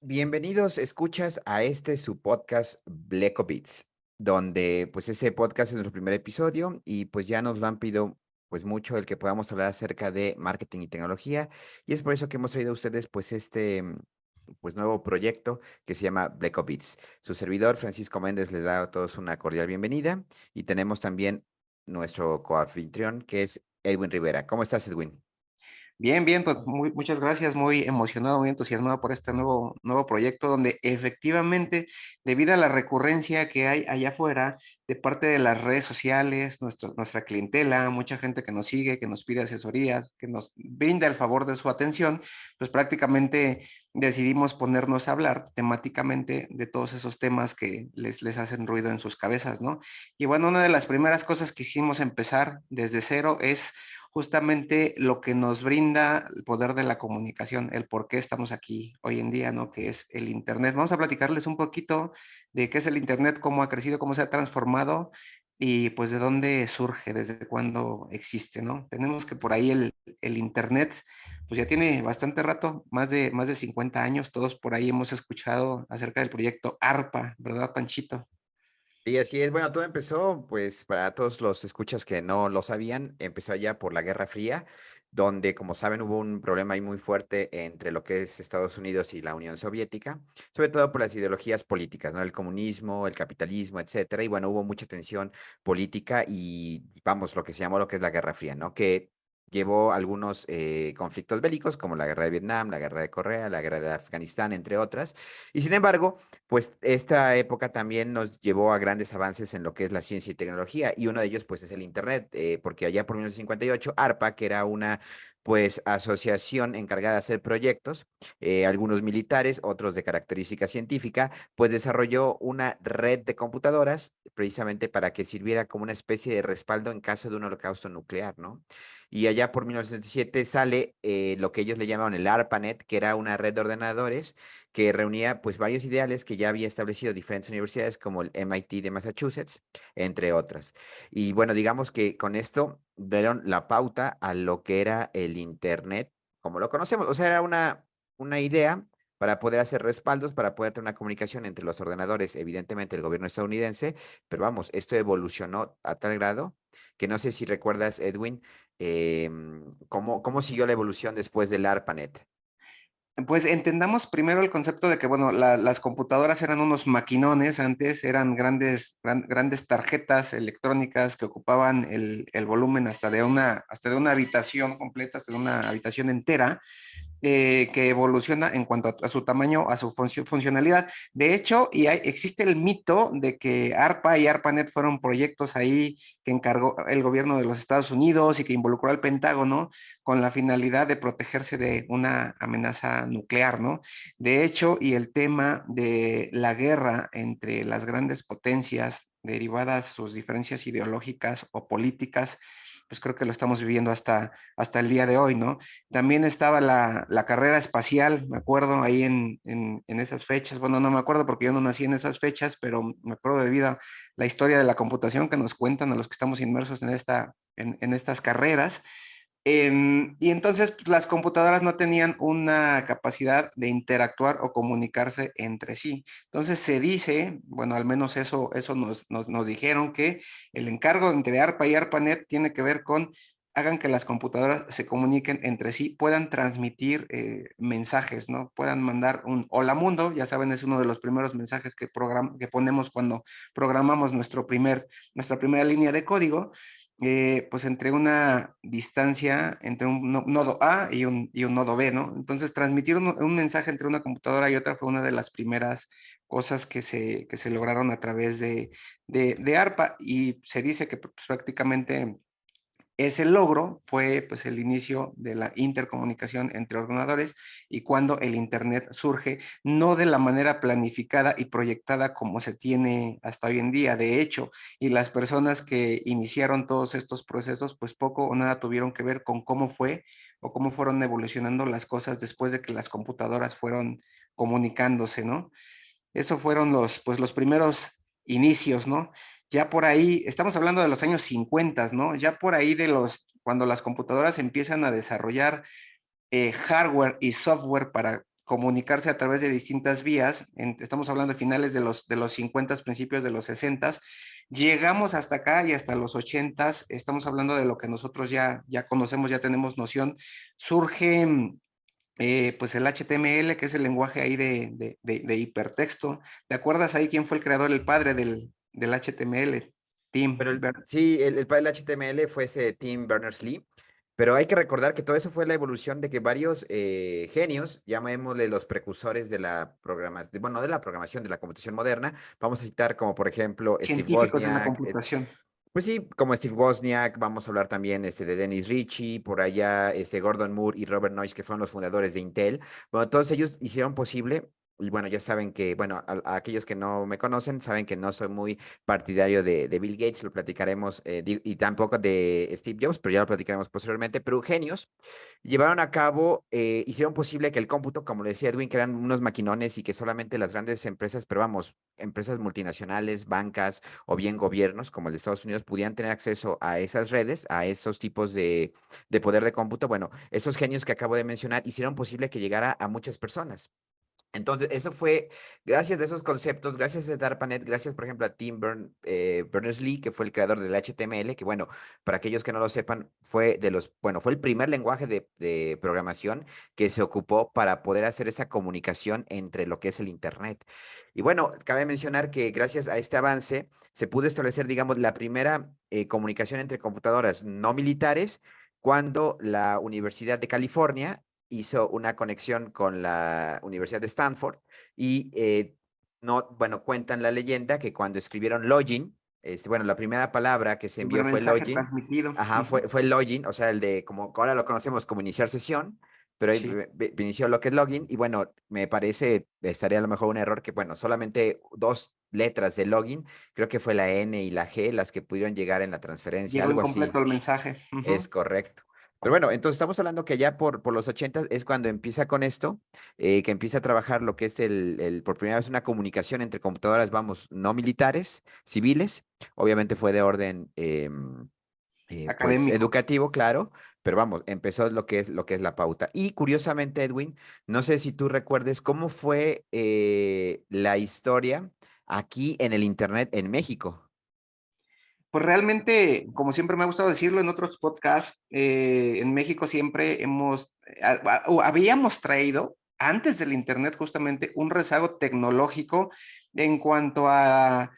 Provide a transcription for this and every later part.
Bienvenidos, escuchas a este su podcast Bleco Beats, donde pues ese podcast es nuestro primer episodio y pues ya nos lo han pedido pues mucho el que podamos hablar acerca de marketing y tecnología y es por eso que hemos traído a ustedes pues pues nuevo proyecto que se llama Bleco Beats. Su servidor Francisco Méndez les da a todos una cordial bienvenida y tenemos también nuestro coanfitrión que es Edwin Rivera. ¿Cómo estás, Edwin? Bien, bien, pues muchas gracias, muy emocionado, muy entusiasmado por este nuevo proyecto donde efectivamente, debido a la recurrencia que hay allá afuera de parte de las redes sociales, nuestra clientela, mucha gente que nos sigue, que nos pide asesorías, que nos brinda el favor de su atención, pues prácticamente decidimos ponernos a hablar temáticamente de todos esos temas que les hacen ruido en sus cabezas, ¿no? Y bueno, una de las primeras cosas que hicimos empezar desde cero es justamente lo que nos brinda el poder de la comunicación, el por qué estamos aquí hoy en día, ¿no? Que es el Internet. Vamos a platicarles un poquito de qué es el Internet, cómo ha crecido, cómo se ha transformado y pues de dónde surge, desde cuándo existe, ¿no? Tenemos que por ahí el Internet, pues ya tiene bastante rato, más de 50 años, todos por ahí hemos escuchado acerca del proyecto ARPA, ¿verdad, Panchito? Y así es. Bueno, todo empezó, pues, para todos los escuchas que no lo sabían, empezó allá por la Guerra Fría, donde, como saben, hubo un problema ahí muy fuerte entre lo que es Estados Unidos y la Unión Soviética, sobre todo por las ideologías políticas, ¿no? El comunismo, el capitalismo, etcétera. Y bueno, hubo mucha tensión política y, vamos, lo que se llamó lo que es la Guerra Fría, ¿no? Que llevó algunos conflictos bélicos, como la guerra de Vietnam, la guerra de Corea, la guerra de Afganistán, entre otras. Y sin embargo, pues esta época también nos llevó a grandes avances en lo que es la ciencia y tecnología, y uno de ellos pues es el Internet, porque allá por 1958 ARPA, que era una pues asociación encargada de hacer proyectos, algunos militares, otros de característica científica, pues desarrolló una red de computadoras precisamente para que sirviera como una especie de respaldo en caso de un holocausto nuclear, ¿no? Y allá por 1967 sale lo que ellos le llamaban el ARPANET, que era una red de ordenadores que reunía pues varios ideales que ya había establecido diferentes universidades como el MIT de Massachusetts, entre otras. Y bueno, digamos que con esto dieron la pauta a lo que era el Internet, como lo conocemos. O sea, era una idea para poder hacer respaldos, para poder tener una comunicación entre los ordenadores, evidentemente el gobierno estadounidense, pero vamos, esto evolucionó a tal grado que no sé si recuerdas, Edwin, cómo siguió la evolución después del ARPANET. Pues entendamos primero el concepto de que, bueno, las computadoras eran unos maquinones antes, eran grandes tarjetas electrónicas que ocupaban el volumen hasta de una habitación completa, hasta de una habitación entera que evoluciona en cuanto a su tamaño, a su funcionalidad. De hecho, existe el mito de que ARPA y ARPANET fueron proyectos ahí que encargó el gobierno de los Estados Unidos y que involucró al Pentágono con la finalidad de protegerse de una amenaza nuclear, ¿no? De hecho, y el tema de la guerra entre las grandes potencias derivadas sus diferencias ideológicas o políticas, pues creo que lo estamos viviendo hasta el día de hoy, ¿no? También estaba la carrera espacial, me acuerdo ahí en esas fechas. Bueno, no me acuerdo porque yo no nací en esas fechas, pero me acuerdo debido a la historia de la computación que nos cuentan a los que estamos inmersos en estas carreras. Y entonces pues, las computadoras no tenían una capacidad de interactuar o comunicarse entre sí. Entonces se dice, bueno, al menos eso nos dijeron que el encargo entre ARPA y ARPANET tiene que ver con hagan que las computadoras se comuniquen entre sí, puedan transmitir mensajes, ¿no? Puedan mandar un hola mundo, ya saben, es uno de los primeros mensajes que ponemos cuando programamos nuestra primera línea de código, pues entre una distancia entre un nodo A y un nodo B, ¿no? Entonces, transmitir un mensaje entre una computadora y otra fue una de las primeras cosas que se lograron a través de ARPA y se dice que pues, prácticamente ese logro fue pues el inicio de la intercomunicación entre ordenadores y cuando el Internet surge, no de la manera planificada y proyectada como se tiene hasta hoy en día. De hecho, y las personas que iniciaron todos estos procesos, pues poco o nada tuvieron que ver con cómo fue o cómo fueron evolucionando las cosas después de que las computadoras fueron comunicándose, ¿no? Eso fueron pues los primeros inicios, ¿no? Ya por ahí, estamos hablando de los años 50, ¿no? Ya por ahí cuando las computadoras empiezan a desarrollar hardware y software para comunicarse a través de distintas vías. Estamos hablando de finales de los 50, principios de los 60. Llegamos hasta acá y hasta los 80, estamos hablando de lo que nosotros ya conocemos, ya tenemos noción. Surge pues el HTML, que es el lenguaje ahí de hipertexto. ¿Te acuerdas ahí quién fue el creador, el padre del HTML? Tim Pero Berners. sí, el padre del HTML fue ese Tim Berners-Lee, pero hay que recordar que todo eso fue la evolución de que varios genios, llamémosle los precursores de la programación, bueno, no de la programación, de la computación moderna, vamos a citar como por ejemplo Steve Científicos de la Wozniak, computación. pues sí, como Steve Wozniak, vamos a hablar también de Dennis Ritchie, por allá Gordon Moore y Robert Noyce, que fueron los fundadores de Intel. Bueno, todos ellos hicieron posible, y bueno, ya saben que, bueno, a aquellos que no me conocen, saben que no soy muy partidario de Bill Gates, lo platicaremos, y tampoco de Steve Jobs, pero ya lo platicaremos posteriormente, pero genios llevaron a cabo, hicieron posible que el cómputo, como le decía Edwin, que eran unos maquinones y que solamente las grandes empresas, pero vamos, empresas multinacionales, bancas o bien gobiernos como el de Estados Unidos pudieran tener acceso a esas redes, a esos tipos de poder de cómputo. Bueno, esos genios que acabo de mencionar hicieron posible que llegara a muchas personas. Entonces, eso fue gracias a esos conceptos, gracias a DARPANET, gracias, por ejemplo, a Berners-Lee, que fue el creador del HTML, que bueno, para aquellos que no lo sepan, fue el primer lenguaje de programación que se ocupó para poder hacer esa comunicación entre lo que es el Internet. Y bueno, cabe mencionar que gracias a este avance se pudo establecer, digamos, la primera comunicación entre computadoras no militares cuando la Universidad de California hizo una conexión con la Universidad de Stanford y no, bueno, cuentan la leyenda que cuando escribieron login, bueno, la primera palabra que se El primer envió fue mensaje login, transmitido. ajá, Ujú. fue el login, o sea, el de como ahora lo conocemos como iniciar sesión, pero ahí Sí, inició lo que es login y bueno, me parece, estaría a lo mejor un error que, bueno, solamente dos letras de login, creo que fue la N y la G las que pudieron llegar en la transferencia, llegó algo así. incompleto el mensaje. Es Ujú. correcto. Pero bueno, entonces estamos hablando que ya por los 80 es cuando empieza con esto, que empieza a trabajar lo que es por primera vez una comunicación entre computadoras, vamos, no militares, civiles. Obviamente fue de orden, pues, Académico. educativo, claro, pero vamos, empezó lo que es la pauta. Y curiosamente, Edwin, no sé si tú recuerdes cómo fue la historia aquí en el Internet en México. Pues realmente, como siempre me ha gustado decirlo en otros podcasts, en México siempre o habíamos traído, antes del Internet justamente, un rezago tecnológico en cuanto a,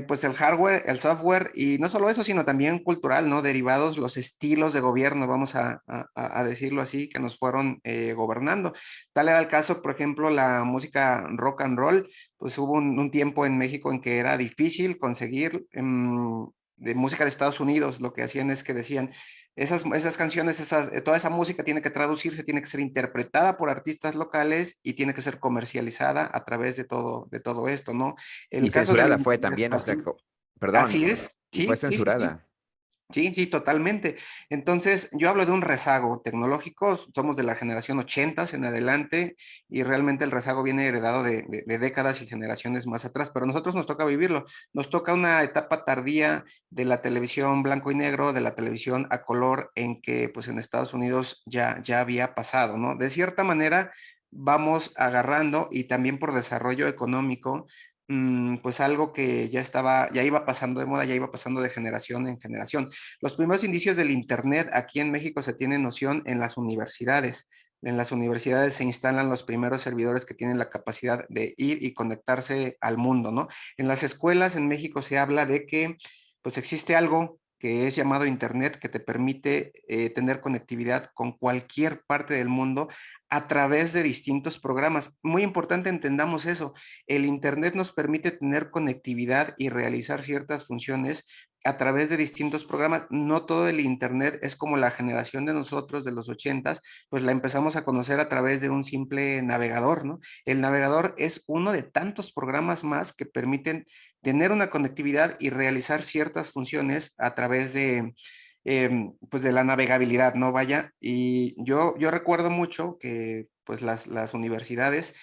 pues el hardware, el software, y no solo eso, sino también cultural, ¿no? Derivados, los estilos de gobierno, vamos a decirlo así, que nos fueron gobernando. Tal era el caso, por ejemplo, la música rock and roll, pues hubo un tiempo en México en que era difícil conseguir de música de Estados Unidos. Lo que hacían es que decían, esas canciones, toda esa música tiene que traducirse, tiene que ser interpretada por artistas locales y tiene que ser comercializada a través de todo esto, ¿no? El Y caso del censurada fue Internet, también, o sea, así, perdón, así es, y fue sí, sí, sí, sí. censurada. Sí, sí, totalmente. Entonces, yo hablo de un rezago tecnológico, somos de la generación 80 en adelante y realmente el rezago viene heredado de décadas y generaciones más atrás, pero a nosotros nos toca vivirlo. Nos toca una etapa tardía de la televisión blanco y negro, de la televisión a color, en que pues en Estados Unidos ya había pasado, ¿no? De cierta manera vamos agarrando y también por desarrollo económico pues algo que ya iba pasando de moda, ya iba pasando de generación en generación. Los primeros indicios del Internet aquí en México se tiene noción en las universidades. En las universidades se instalan los primeros servidores que tienen la capacidad de ir y conectarse al mundo, ¿no? En las escuelas en México se habla de que pues existe algo que es llamado Internet, que te permite tener conectividad con cualquier parte del mundo a través de distintos programas. Muy importante entendamos eso. El Internet nos permite tener conectividad y realizar ciertas funciones a través de distintos programas. No todo el Internet es como la generación de nosotros de los 80, pues la empezamos a conocer a través de un simple navegador, ¿no? El navegador es uno de tantos programas más que permiten tener una conectividad y realizar ciertas funciones a través pues de la navegabilidad, ¿no? Vaya, y yo recuerdo mucho que pues las universidades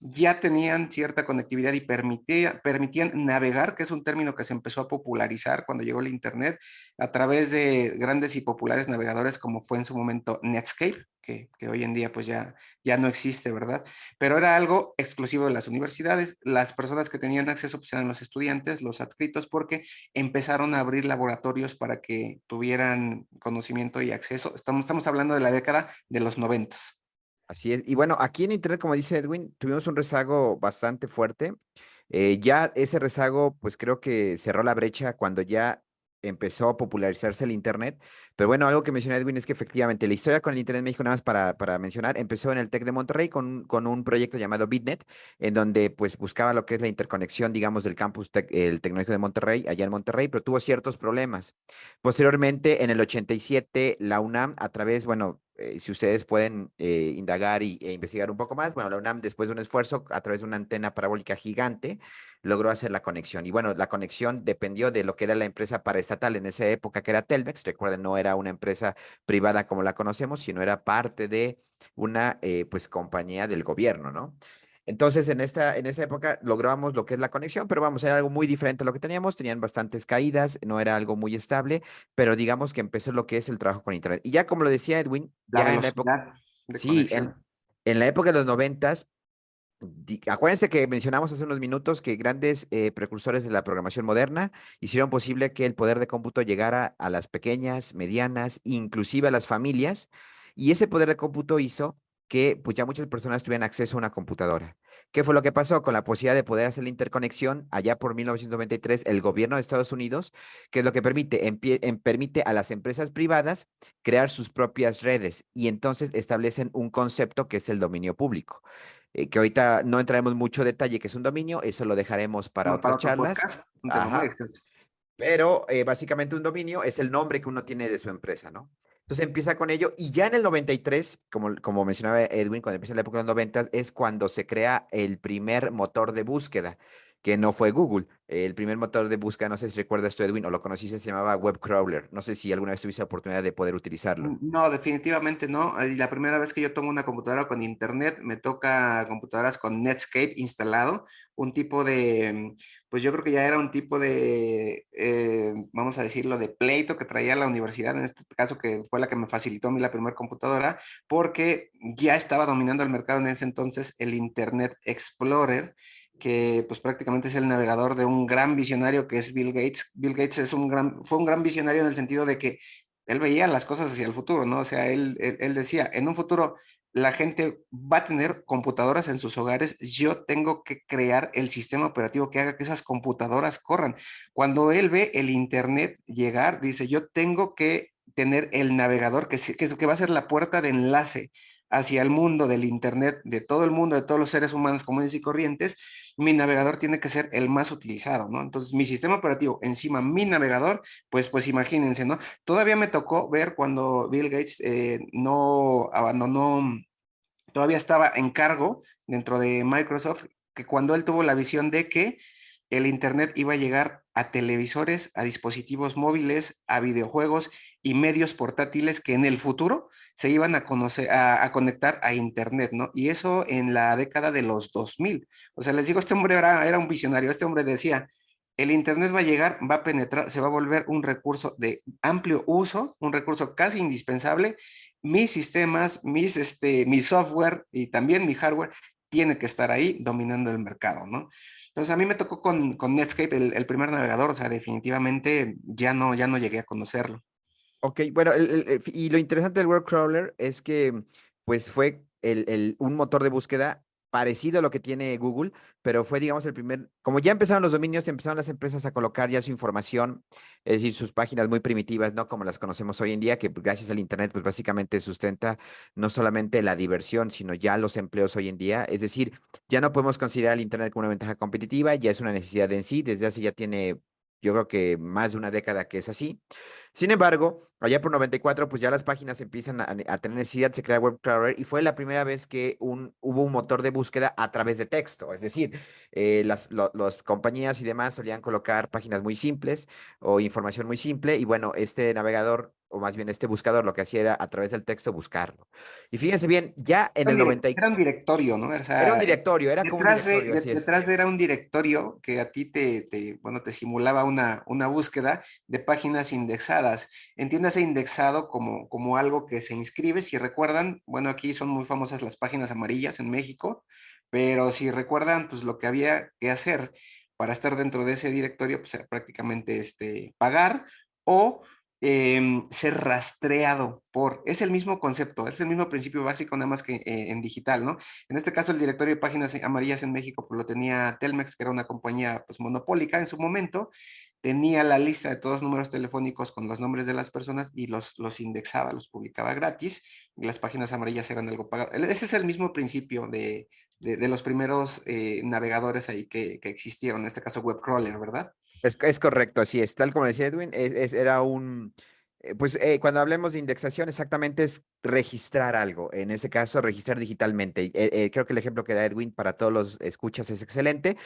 ya tenían cierta conectividad y permitían navegar, que es un término que se empezó a popularizar cuando llegó el Internet, a través de grandes y populares navegadores como fue en su momento Netscape, que hoy en día pues ya no existe, ¿verdad? Pero era algo exclusivo de las universidades. Las personas que tenían acceso pues eran los estudiantes, los adscritos, porque empezaron a abrir laboratorios para que tuvieran conocimiento y acceso. Estamos hablando de la década de los 90. Así es. Y bueno, aquí en Internet, como dice Edwin, tuvimos un rezago bastante fuerte. Ya ese rezago, pues creo que cerró la brecha cuando ya empezó a popularizarse el Internet. Pero bueno, algo que mencionó Edwin es que efectivamente la historia con el Internet en México, nada más para mencionar, empezó en el TEC de Monterrey con un proyecto llamado BitNet, en donde pues buscaba lo que es la interconexión, digamos, del campus el tecnológico de Monterrey, allá en Monterrey, pero tuvo ciertos problemas. Posteriormente, en el 87, la UNAM, a través, bueno, si ustedes pueden indagar e investigar un poco más, bueno, la UNAM, después de un esfuerzo, a través de una antena parabólica gigante, logró hacer la conexión. Y bueno, la conexión dependió de lo que era la empresa paraestatal en esa época, que era Telmex. Recuerden, no era una empresa privada como la conocemos, sino era parte de una, pues, compañía del gobierno, ¿no? Entonces, en esa época logramos lo que es la conexión, pero vamos, era algo muy diferente a lo que teníamos, tenían bastantes caídas, no era algo muy estable, pero digamos que empezó lo que es el trabajo con Internet. Y ya como lo decía Edwin, La ya en la época, velocidad de sí, conexión. en la época de los noventas, acuérdense que mencionamos hace unos minutos que grandes precursores de la programación moderna hicieron posible que el poder de cómputo llegara a las pequeñas, medianas, inclusive a las familias, y ese poder de cómputo hizo que pues ya muchas personas tuvieran acceso a una computadora. ¿Qué fue lo que pasó? Con la posibilidad de poder hacer la interconexión, allá por 1993, el gobierno de Estados Unidos, que es lo que permite, permite a las empresas privadas crear sus propias redes y entonces establecen un concepto que es el dominio público, que ahorita no entraremos mucho detalle que es un dominio, eso lo dejaremos para Para otras otro charlas. podcast, un tema muy Ajá. extenso. Pero básicamente un dominio es el nombre que uno tiene de su empresa, ¿no? Entonces empieza con ello y ya en el 93, como mencionaba Edwin, cuando empieza la época de los 90, es cuando se crea el primer motor de búsqueda, que no fue Google. El primer motor de búsqueda, no sé si recuerdas tú, Edwin, o lo conociste, se llamaba Webcrawler. No sé si alguna vez tuviste la oportunidad de poder utilizarlo. No, definitivamente no. Y la primera vez que yo tomo una computadora con internet, me toca computadoras con Netscape instalado, un tipo de, pues yo creo que ya era un tipo de, vamos a decirlo, de pleito que traía la universidad, en este caso que fue la que me facilitó a mí la primera computadora, porque ya estaba dominando el mercado en ese entonces el Internet Explorer, que pues prácticamente es el navegador de un gran visionario que es Bill Gates. Bill Gates fue un gran visionario en el sentido de que él veía las cosas hacia el futuro, ¿no? O sea, él decía, en un futuro la gente va a tener computadoras en sus hogares, yo tengo que crear el sistema operativo que haga que esas computadoras corran. Cuando él ve el Internet llegar, dice, yo tengo que tener el navegador que va a ser la puerta de enlace hacia el mundo del Internet, de todo el mundo, de todos los seres humanos comunes y corrientes. Mi navegador tiene que ser el más utilizado, ¿no? Entonces, mi sistema operativo encima, mi navegador, pues imagínense, ¿no? Todavía me tocó ver cuando Bill Gates no abandonó, todavía estaba en cargo dentro de Microsoft, que cuando él tuvo la visión de que el Internet iba a llegar a televisores, a dispositivos móviles, a videojuegos y medios portátiles que en el futuro se iban a conocer, a conectar a Internet, ¿no? Y eso en la década de los 2000. O sea, les digo, este hombre era un visionario, este hombre decía, el Internet va a llegar, va a penetrar, se va a volver un recurso de amplio uso, un recurso casi indispensable. Mis sistemas, mi software y también mi hardware tiene que estar ahí dominando el mercado, ¿no? Entonces a mí me tocó con Netscape el primer navegador, o sea, definitivamente ya no llegué a conocerlo. Ok, bueno, y lo interesante del web crawler es que pues fue un motor de búsqueda parecido a lo que tiene Google, pero fue, digamos, el primer, como ya empezaron los dominios, empezaron las empresas a colocar ya su información, es decir, sus páginas muy primitivas, ¿no? Como las conocemos hoy en día, que pues, gracias al Internet, pues básicamente sustenta no solamente la diversión, sino ya los empleos hoy en día. Es decir, ya no podemos considerar el Internet como una ventaja competitiva, ya es una necesidad en sí, desde hace ya tiene, yo creo que más de una década que es así. Sin embargo, allá por 94, pues ya las páginas empiezan a tener necesidad, se crea WebCrawler y fue la primera vez que hubo un motor de búsqueda a través de texto. Es decir, las compañías y demás solían colocar páginas muy simples o información muy simple y bueno, este navegador o más bien este buscador, lo que hacía era a través del texto buscarlo. Y fíjense bien, ya en el 90, Era un directorio, ¿no? O era un sea, directorio, era como un directorio, así es. detrás de era un directorio que a ti bueno, te simulaba una búsqueda de páginas indexadas. Entiéndase indexado como algo que se inscribe. Si recuerdan, bueno, aquí son muy famosas las páginas amarillas en México, pero si recuerdan, pues lo que había que hacer para estar dentro de ese directorio, pues era prácticamente pagar o ser rastreado es el mismo concepto, es el mismo principio básico, nada más que en digital, ¿no? En este caso, el directorio de páginas amarillas en México, pues lo tenía Telmex, que era una compañía pues monopólica en su momento, tenía la lista de todos los números telefónicos con los nombres de las personas y los indexaba, los publicaba gratis, y las páginas amarillas eran algo pagado. Ese es el mismo principio de los primeros navegadores ahí que existieron, en este caso web crawler, ¿verdad? Es correcto, así es. Tal como decía Edwin, era un, pues cuando hablemos de indexación, exactamente es registrar algo. En ese caso, registrar digitalmente. Creo que el ejemplo que da Edwin para todos los escuchas es excelente.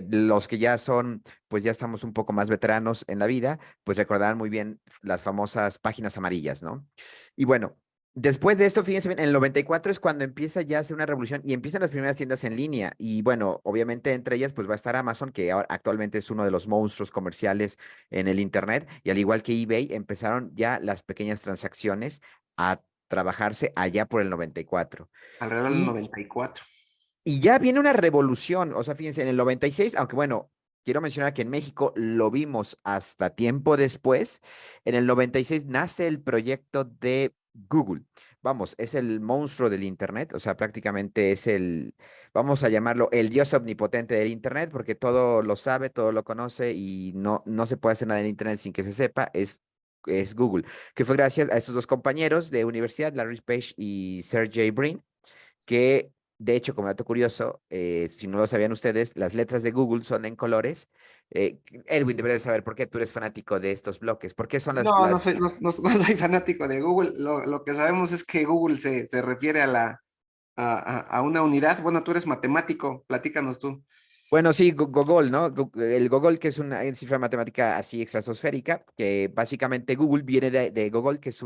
Los que ya son, pues ya estamos un poco más veteranos en la vida, pues recordarán muy bien las famosas páginas amarillas, ¿no? Y bueno. Después de esto, fíjense bien, en el 94 es cuando empieza ya a hacer una revolución y empiezan las primeras tiendas en línea. Y bueno, obviamente entre ellas pues va a estar Amazon, que ahora actualmente es uno de los monstruos comerciales en el Internet. Y al igual que eBay, empezaron ya las pequeñas transacciones a trabajarse allá por el 94. Alrededor del Y, 94. y ya viene una revolución, o sea, fíjense, en el 96, aunque bueno, quiero mencionar que en México lo vimos hasta tiempo después, en el 96 nace el proyecto de Google. Vamos, es el monstruo del Internet, o sea, prácticamente es el, vamos a llamarlo el dios omnipotente del Internet, porque todo lo sabe, todo lo conoce y no se puede hacer nada en Internet sin que se sepa, es Google, que fue gracias a estos dos compañeros de universidad, Larry Page y Sergey Brin, que de hecho, como dato curioso, si no lo sabían ustedes, las letras de Google son en colores. Edwin, deberías saber por qué tú eres fanático de estos bloques. ¿Por qué son No, no las... soy, no soy fanático de Google. Lo que sabemos es que Google se refiere a una unidad. Bueno, tú eres matemático, platícanos tú. Bueno, sí, Gogol, ¿no? El Gogol, que es una cifra matemática así estratosférica, que básicamente Google viene de Gogol, que es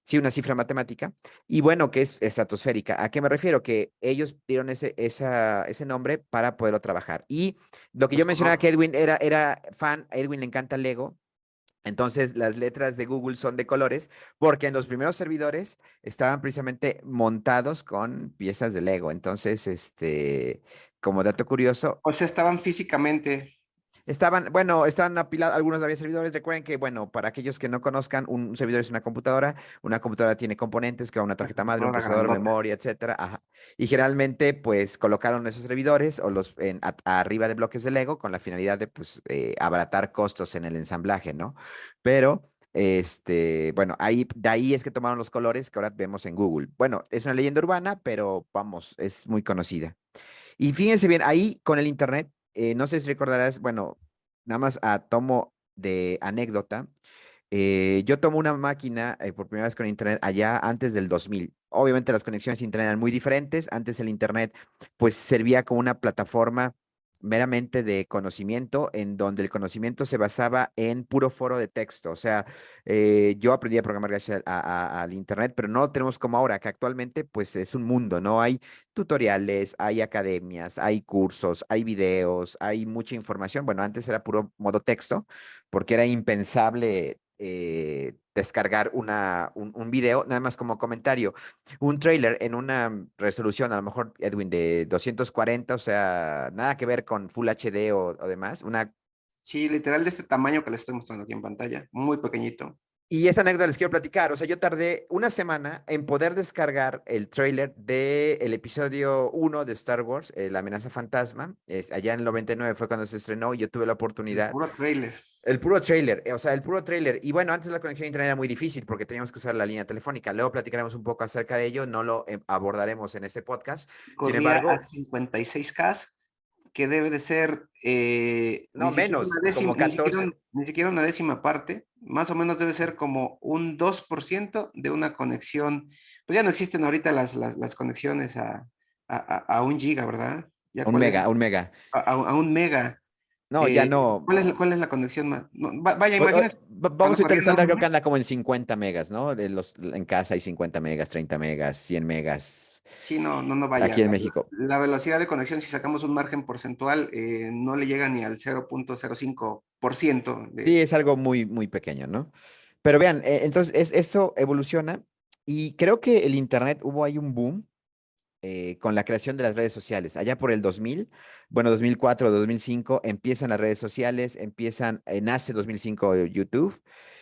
sí, una cifra matemática, y bueno, que es estratosférica. ¿A qué me refiero? Que ellos dieron ese nombre para poderlo trabajar. Y lo que Es yo mencionaba que correcto. Edwin era fan, a Edwin le encanta Lego. Entonces, las letras de Google son de colores porque en los primeros servidores estaban precisamente montados con piezas de Lego. Entonces, como dato curioso, O sea, estaban físicamente. estaban apilados, algunos había servidores. Recuerden que, bueno, para aquellos que no conozcan, un servidor es una computadora tiene componentes que va una Una tarjeta madre, un computadora procesador, grandota. memoria, etcétera. Ajá. Y generalmente, pues, colocaron esos servidores o arriba de bloques de Lego con la finalidad de, pues, abaratar costos en el ensamblaje, ¿no? Pero, bueno, de ahí es que tomaron los colores que ahora vemos en Google. Bueno, es una leyenda urbana, pero vamos, es muy conocida. Y fíjense bien, ahí con el internet, no sé si recordarás, bueno, nada más a tomo de anécdota, yo tomo una máquina por primera vez con internet allá antes del 2000. Obviamente las conexiones a internet eran muy diferentes. Antes el internet pues servía como una plataforma meramente de conocimiento, en donde el conocimiento se basaba en puro foro de texto. O sea, yo aprendí a programar gracias al internet, pero no lo tenemos como ahora, que actualmente pues es un mundo, ¿no? Hay tutoriales, hay academias, hay cursos, hay videos, hay mucha información. Bueno, antes era puro modo texto, porque era impensable descargar un video, nada más como comentario, un trailer en una resolución, a lo mejor, Edwin, de 240, o sea, nada que ver con Full HD o demás, Sí, literal de este tamaño que les estoy mostrando aquí en pantalla. Muy pequeñito. y esa anécdota les quiero platicar. O sea, yo tardé una semana en poder descargar el tráiler del episodio 1 de Star Wars, La amenaza fantasma. Allá en el 99 fue cuando se estrenó y yo tuve la El oportunidad. puro trailer. El puro trailer, o sea, el puro trailer. Y bueno, antes la conexión a internet era muy difícil porque teníamos que usar la línea telefónica. Luego platicaremos un poco acerca de ello, no lo abordaremos en este podcast. Sin Corría a embargo, 56K, que debe de ser no menos, como 14. ni siquiera una décima parte, más o menos debe ser como un 2% de una conexión. Pues ya no existen ahorita las conexiones a un giga, ¿verdad? Ya Un cuál es, mega, un mega. a un mega. No, ya no. ¿Cuál es la conexión más? Vaya, imagínense, cuando Vamos a corría utilizar normal. creo que anda como en 50 megas, ¿no? En casa hay 50 megas, 30 megas, 100 megas. Sí, no vaya. Aquí en México. La velocidad de conexión, si sacamos un margen porcentual, no le llega ni al 0,05% Sí, de... es algo muy, muy pequeño, ¿no? Pero vean, entonces eso evoluciona y creo que el Internet hubo ahí un boom con la creación de las redes sociales. Allá por el 2000, bueno, 2004, 2005, empiezan las redes sociales, nace 2005 YouTube,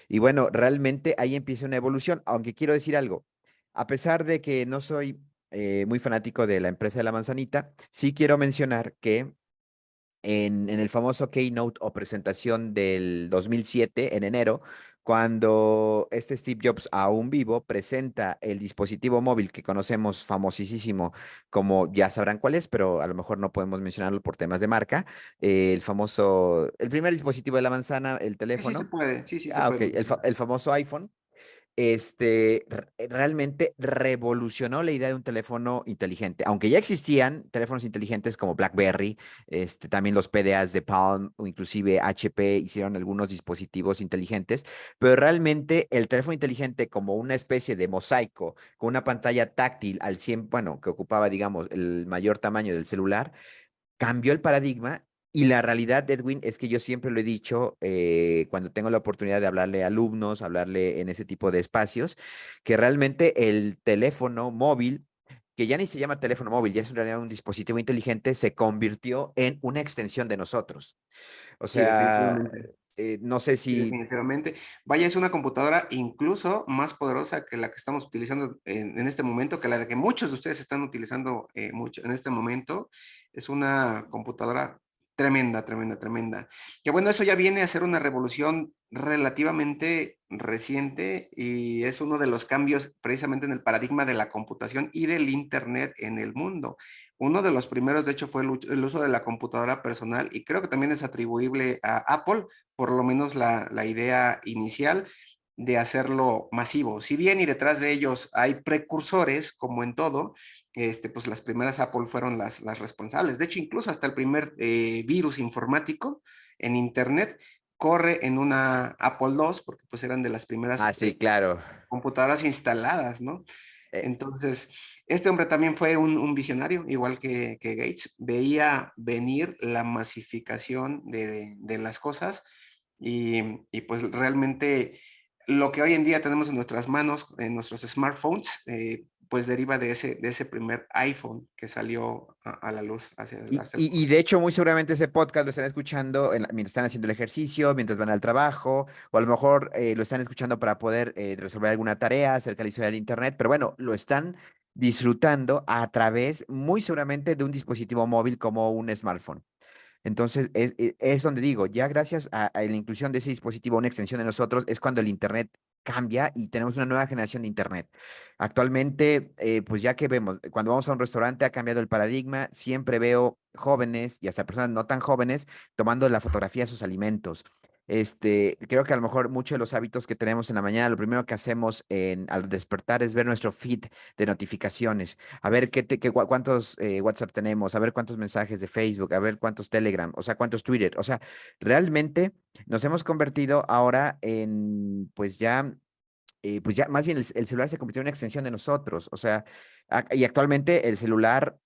y bueno, realmente ahí empieza una evolución, aunque quiero decir algo, a pesar de que no soy muy fanático de la empresa de la manzanita, sí quiero mencionar que en el famoso keynote o presentación del 2007, en enero, cuando este Steve Jobs, aún vivo, presenta el dispositivo móvil que conocemos famosísimo, como ya sabrán cuál es, pero a lo mejor no podemos mencionarlo por temas de marca, el primer dispositivo de la manzana, el Sí, sí se teléfono. puede, sí, sí se Ah, ok, puede mencionar. el famoso iPhone realmente revolucionó la idea de un teléfono inteligente. Aunque ya existían teléfonos inteligentes como BlackBerry, también los PDAs de Palm o inclusive HP hicieron algunos dispositivos inteligentes, pero realmente el teléfono inteligente como una especie de mosaico con una pantalla táctil al 100, bueno, que ocupaba, digamos, el mayor tamaño del celular, cambió el paradigma. Y la realidad, Edwin, es que yo siempre lo he dicho cuando tengo la oportunidad de hablarle a alumnos, hablarle en ese tipo de espacios, que realmente el teléfono móvil, que ya ni se llama teléfono móvil, ya es en realidad un dispositivo inteligente, se convirtió en una extensión de nosotros. O Sí, sea, definitivamente. no sé Sí, si... definitivamente. Vaya, es una computadora incluso más poderosa que la que estamos utilizando en este momento, que la de que muchos de ustedes están utilizando mucho en este momento. Es una computadora tremenda, tremenda, tremenda. Que bueno, eso ya viene a ser una revolución relativamente reciente y es uno de los cambios precisamente en el paradigma de la computación y del Internet en el mundo. Uno de los primeros, de hecho, fue el uso de la computadora personal y creo que también es atribuible a Apple, por lo menos la idea inicial de hacerlo masivo. Si bien y detrás de ellos hay precursores, como en todo, pues las primeras Apple fueron las responsables. De hecho, incluso hasta el primer virus informático en Internet corre en una Apple II, porque pues eran de las primeras Ah, sí, claro. computadoras instaladas, ¿no? Eh, Entonces, este hombre también fue un visionario, igual que Gates, veía venir la masificación de las cosas y pues realmente lo que hoy en día tenemos en nuestras manos, en nuestros smartphones, pues deriva de ese primer iPhone que salió a la luz Y, hace y, y algunos de años. hecho, muy seguramente ese podcast lo están escuchando mientras están haciendo el ejercicio, mientras van al trabajo, o a lo mejor lo están escuchando para poder resolver alguna tarea acerca de la historia del Internet, pero bueno, lo están disfrutando a través, muy seguramente, de un dispositivo móvil como un smartphone. Entonces, es donde digo, ya gracias a la inclusión de ese dispositivo, una extensión de nosotros, es cuando el Internet cambia y tenemos una nueva generación de Internet. Actualmente, pues ya que vemos, cuando vamos a un restaurante ha cambiado el paradigma, siempre veo jóvenes y hasta personas no tan jóvenes tomando la fotografía de sus alimentos. Creo que a lo mejor muchos de los hábitos que tenemos en la mañana, lo primero que hacemos al despertar es ver nuestro feed de notificaciones, a ver cuántos WhatsApp tenemos, a ver cuántos mensajes de Facebook, a ver cuántos Telegram, o sea, cuántos Twitter. O sea, realmente nos hemos convertido ahora en, pues ya, más bien el celular se convirtió en una extensión de nosotros. O sea, y actualmente el celular,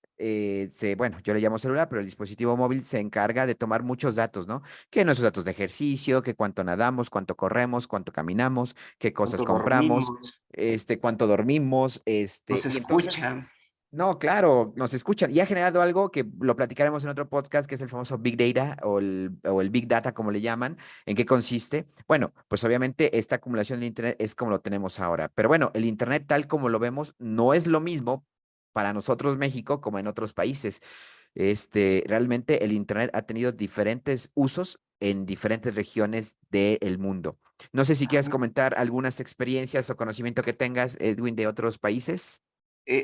bueno, yo le llamo celular, pero el dispositivo móvil se encarga de tomar muchos datos, ¿no? Que nuestros datos de ejercicio, que cuánto nadamos, cuánto corremos, cuánto caminamos, qué cosas ¿Cuánto compramos, dormimos? cuánto dormimos, Nos y entonces escuchan. no, claro, nos escuchan y ha generado algo que lo platicaremos en otro podcast, que es el famoso Big Data o el Big Data, como le llaman. ¿En qué consiste? Bueno, pues obviamente esta acumulación de Internet es como lo tenemos ahora. Pero bueno, el Internet tal como lo vemos no es lo mismo para nosotros México como en otros países. Realmente el Internet ha tenido diferentes usos en diferentes regiones del mundo. No sé si quieres comentar algunas experiencias o conocimiento que tengas, Edwin, de otros países.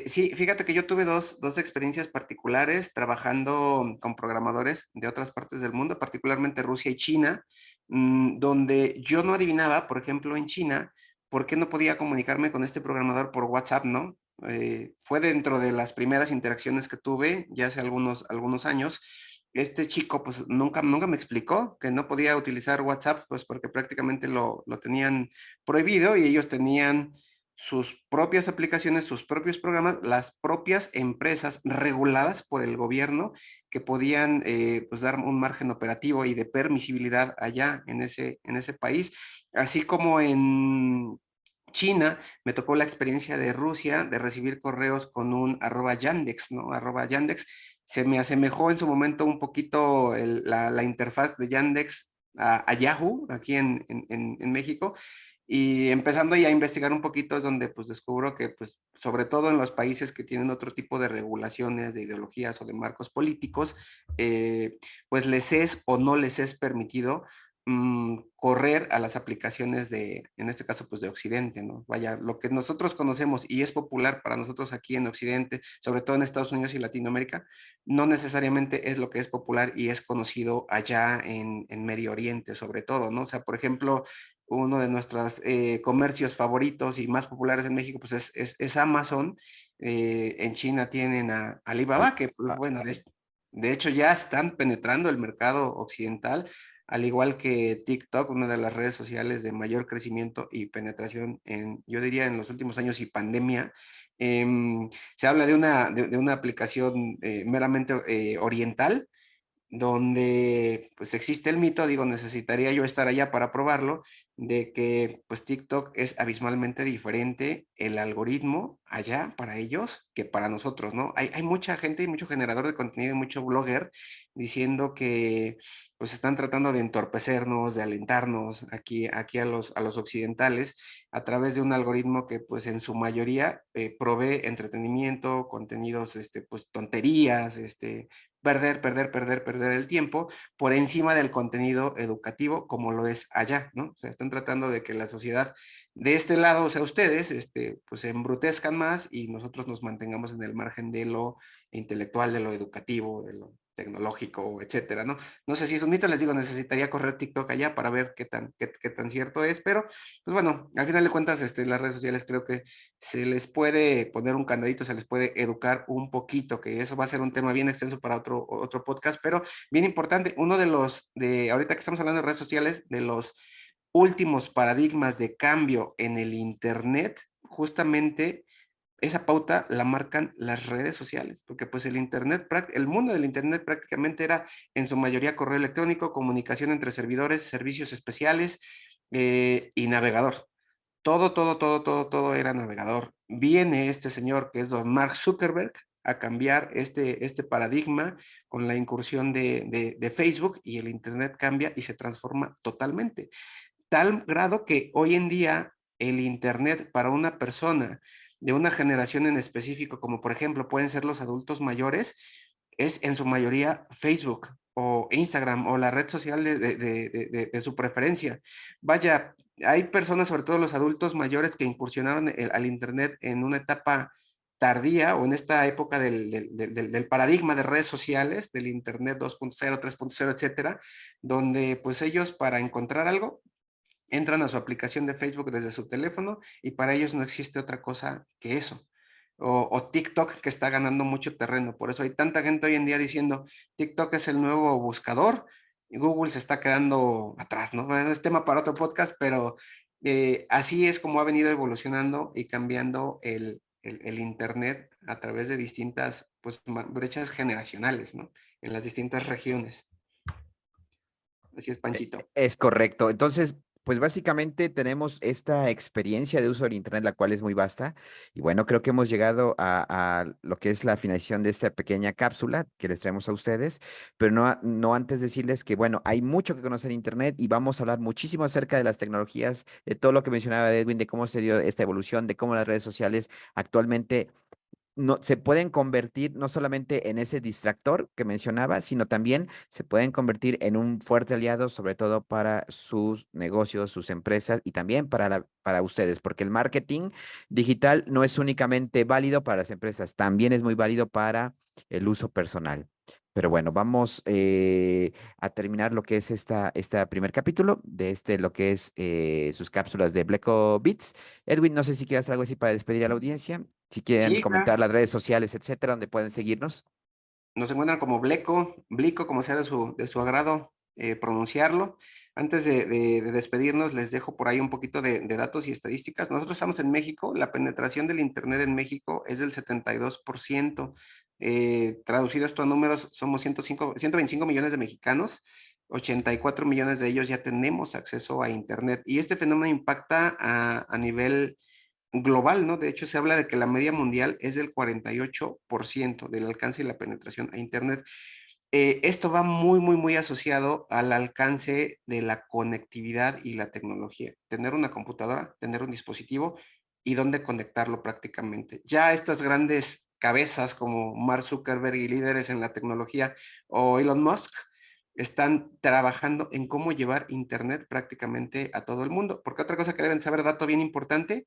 Sí, fíjate que yo tuve dos experiencias particulares trabajando con programadores de otras partes del mundo, particularmente Rusia y China, donde yo no adivinaba, por ejemplo, en China, por qué no podía comunicarme con este programador por WhatsApp, ¿no? Fue dentro de las primeras interacciones que tuve ya hace algunos años este chico pues nunca me explicó que no podía utilizar WhatsApp, pues porque prácticamente lo tenían prohibido y ellos tenían sus propias aplicaciones, sus propios programas, las propias empresas reguladas por el gobierno que podían pues dar un margen operativo y de permisibilidad allá en ese país, así como en China, me tocó la experiencia de Rusia de recibir correos con un arroba Yandex, ¿no? Arroba Yandex. Se me asemejó en su momento un poquito la interfaz de Yandex a Yahoo, aquí en México. Y empezando ya a investigar un poquito es donde pues descubro que pues sobre todo en los países que tienen otro tipo de regulaciones, de ideologías o de marcos políticos, pues les es o no les es permitido correr a las aplicaciones de, en este caso, pues de Occidente, ¿no? Vaya, lo que nosotros conocemos y es popular para nosotros aquí en Occidente, sobre todo en Estados Unidos y Latinoamérica, no necesariamente es lo que es popular y es conocido allá en Medio Oriente, sobre todo, ¿no? O sea, por ejemplo, uno de nuestros comercios favoritos y más populares en México, pues es Amazon. En China tienen a Al- Alibaba, que, pues, ah, bueno, de hecho ya están penetrando el mercado occidental al igual que TikTok, una de las redes sociales de mayor crecimiento y penetración en, yo diría, en los últimos años y pandemia. Se habla de una aplicación meramente oriental, donde pues existe el mito, digo, necesitaría yo estar allá para probarlo, de que pues TikTok es abismalmente diferente el algoritmo allá para ellos que para nosotros, ¿no? Hay mucha gente y mucho generador de contenido y mucho blogger diciendo que pues están tratando de entorpecernos, de alentarnos aquí a los occidentales a través de un algoritmo que pues en su mayoría provee entretenimiento, contenidos, pues tonterías, perder el tiempo por encima del contenido educativo como lo es allá, ¿no? O sea, están tratando de que la sociedad de este lado, o sea, ustedes, pues se embrutezcan más y nosotros nos mantengamos en el margen de lo intelectual, de lo educativo, de lo tecnológico, etcétera, ¿no? No sé si es un mito, les digo, necesitaría correr TikTok allá para ver qué tan cierto es, pero pues bueno, al final de cuentas, las redes sociales creo que se les puede poner un candadito, se les puede educar un poquito, que eso va a ser un tema bien extenso para otro podcast, pero bien importante, uno ahorita que estamos hablando de redes sociales, de los últimos paradigmas de cambio en el Internet, justamente esa pauta la marcan las redes sociales, porque pues el Internet, el mundo del Internet prácticamente era en su mayoría correo electrónico, comunicación entre servidores, servicios especiales y navegador. Todo era navegador. Viene este señor que es don Mark Zuckerberg a cambiar este paradigma con la incursión de Facebook y el Internet cambia y se transforma totalmente. Tal grado que hoy en día el Internet para una persona de una generación en específico, como por ejemplo pueden ser los adultos mayores, es en su mayoría Facebook o Instagram o la red social de su preferencia. Vaya, hay personas, sobre todo los adultos mayores, que incursionaron al Internet en una etapa tardía o en esta época del paradigma de redes sociales, del Internet 2.0, 3.0, etcétera, donde pues ellos para encontrar algo entran a su aplicación de Facebook desde su teléfono y para ellos no existe otra cosa que eso. O TikTok que está ganando mucho terreno. Por eso hay tanta gente hoy en día diciendo TikTok es el nuevo buscador y Google se está quedando atrás, ¿no? Bueno, es tema para otro podcast, pero así es como ha venido evolucionando y cambiando el Internet a través de distintas pues, brechas generacionales, ¿no? En las distintas regiones. Así es, Panchito. Es correcto. Entonces, pues básicamente tenemos esta experiencia de uso del Internet, la cual es muy vasta. Y bueno, creo que hemos llegado a lo que es la finalización de esta pequeña cápsula que les traemos a ustedes, pero no antes decirles que, bueno, hay mucho que conocer en Internet y vamos a hablar muchísimo acerca de las tecnologías, de todo lo que mencionaba Edwin, de cómo se dio esta evolución, de cómo las redes sociales actualmente no, se pueden convertir no solamente en ese distractor que mencionaba, sino también se pueden convertir en un fuerte aliado, sobre todo para sus negocios, sus empresas y también para ustedes, porque el marketing digital no es únicamente válido para las empresas, también es muy válido para el uso personal. Pero bueno, vamos a terminar lo que es esta primer capítulo de lo que es sus cápsulas de Bleco Bits. Edwin, no sé si quieres algo así para despedir a la audiencia, si quieren Sí, comentar las redes sociales, etcétera, donde pueden seguirnos. Nos encuentran como Bleco, Blico, como sea de su agrado pronunciarlo. Antes de despedirnos, les dejo por ahí un poquito de datos y estadísticas. Nosotros estamos en México, la penetración del Internet en México es del 72%. Traducido esto a números, somos 125 millones de mexicanos, 84 millones de ellos ya tenemos acceso a Internet. Y este fenómeno impacta a nivel global, ¿no? De hecho, se habla de que la media mundial es del 48% del alcance y la penetración a Internet. Esto va muy asociado al alcance de la conectividad y la tecnología. Tener una computadora, tener un dispositivo y dónde conectarlo prácticamente. Ya estas grandes cabezas como Mark Zuckerberg y líderes en la tecnología o Elon Musk están trabajando en cómo llevar Internet prácticamente a todo el mundo. Porque otra cosa que deben saber, dato bien importante,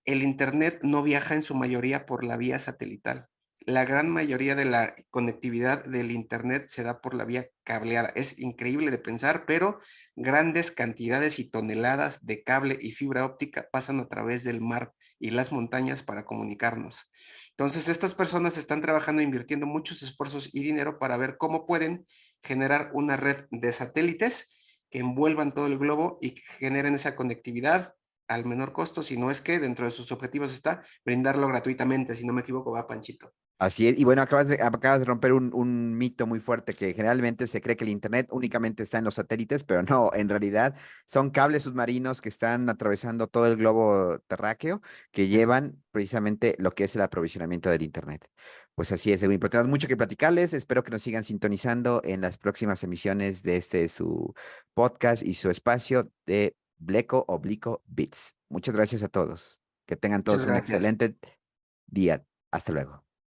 el Internet no viaja en su mayoría por la vía satelital. La gran mayoría de la conectividad del Internet se da por la vía cableada. Es increíble de pensar, pero grandes cantidades y toneladas de cable y fibra óptica pasan a través del mar y las montañas para comunicarnos. Entonces, estas personas están trabajando, invirtiendo muchos esfuerzos y dinero para ver cómo pueden generar una red de satélites que envuelvan todo el globo y que generen esa conectividad al menor costo, si no es que dentro de sus objetivos está brindarlo gratuitamente, si no me equivoco, va Panchito. Así es, y bueno, acabas de romper un mito muy fuerte que generalmente se cree que el Internet únicamente está en los satélites, pero no, en realidad son cables submarinos que están atravesando todo el globo terráqueo que Así. llevan precisamente lo que es el aprovisionamiento del Internet. Pues así es, muy tenemos mucho que platicarles, espero que nos sigan sintonizando en las próximas emisiones de su podcast y su espacio de Bleco Oblico Bits. Muchas gracias a todos, que tengan Muchas todos un gracias. excelente día. Hasta luego.